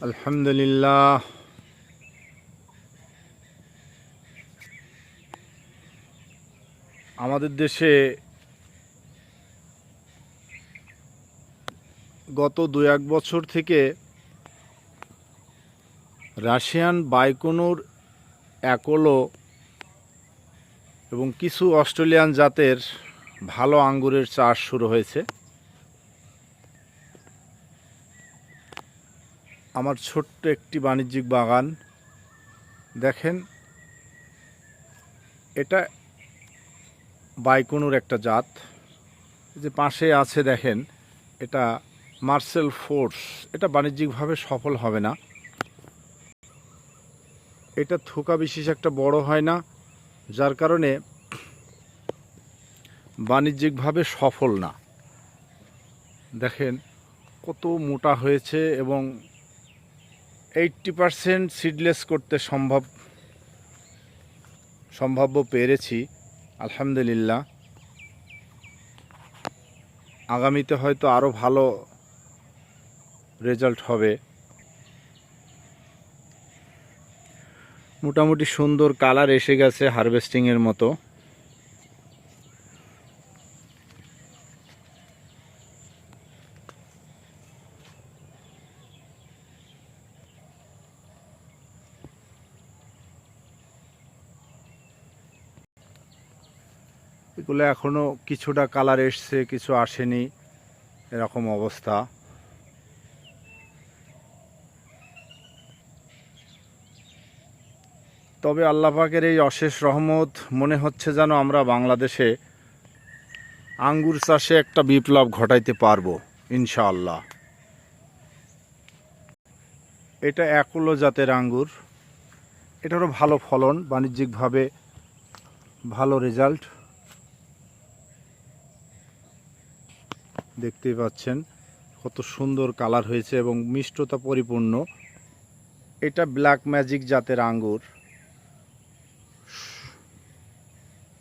আলহামদুলিল্লাহ। আমাদের দেশে গত 2-1 বছর থেকে রাশিয়ান বাইকোনুর, অ্যাকোলো এবং কিছু অস্ট্রেলিয়ান জাতের ভালো আঙ্গুরের চাষ শুরু হয়েছে। আমার ছোট্ট একটি বাণিজ্যিক বাগান দেখেন, এটা বাইকোনুর একটা জাত। যে পাশে আছে দেখেন, এটা মার্সেল ফোর্স। এটা বাণিজ্যিকভাবে সফল হবে না, এটা থোকা বিশেষ একটা বড় হয় না, যার কারণে বাণিজ্যিকভাবে সফল না। দেখেন কত মোটা হয়েছে এবং 80% সিডলেস করতে সম্ভাব্য পেরেছি। আলহামদুলিল্লাহ, আগামীতে হয়তো আরও ভালো রেজাল্ট হবে। মোটামুটি সুন্দর কালার এসে গেছে হারভেস্টিংয়ের মতো। এগুলো এখনও কিছুটা কালার এসছে, কিছু আসেনি, এরকম অবস্থা। তবে আল্লাহ পাকের এই অশেষ রহমত, মনে হচ্ছে যেন আমরা বাংলাদেশে আঙ্গুর চাষে একটা বিপ্লব ঘটাইতে পারবো ইনশাআল্লাহ। এটা অ্যাকোলো জাতের আঙ্গুর, এটারও ভালো ফলন, বাণিজ্যিকভাবে ভালো রেজাল্ট। দেখতেই পাচ্ছেন কত সুন্দর কালার হয়েছে এবং মিষ্টতা পরিপূর্ণ। এটা ব্ল্যাক ম্যাজিক জাতের আঙ্গুর,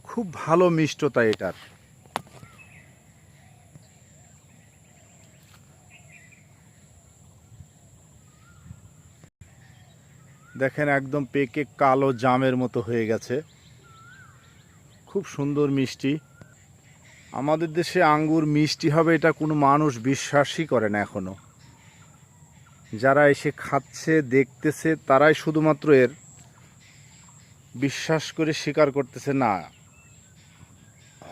খুব ভালো মিষ্টতা এটার। দেখেন একদম পেকে কালো জামের মতো হয়ে গেছে, খুব সুন্দর মিষ্টি। আমাদের দেশে আঙ্গুর মিষ্টি হবে এটা কোনো মানুষ বিশ্বাসই করে না এখনো। যারা এসে খাচ্ছে, দেখতেছে, তারাই শুধুমাত্র এর বিশ্বাস করে স্বীকার করতেছে না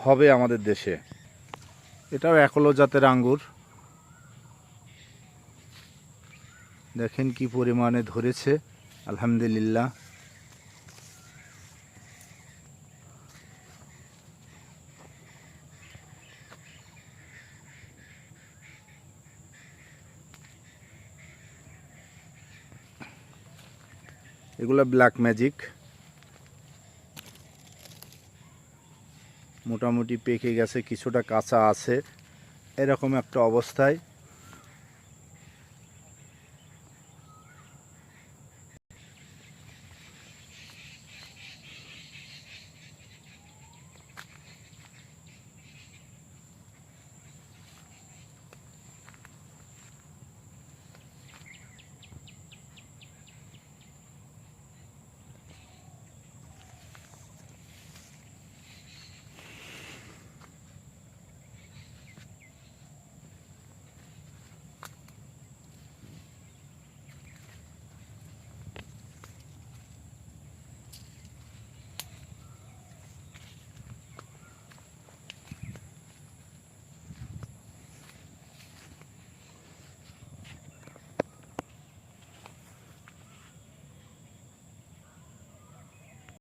হবে আমাদের দেশে। এটাও অ্যাকোলো জাতের আঙ্গুর। দেখেন কি পরিমাণে ধরেছে, আলহামদুলিল্লাহ। এগুলো ব্ল্যাক ম্যাজিক, মোটামুটি পেকে গেছে, কিছুটা কাঁচা আছে, এরকম একটা অবস্থায়।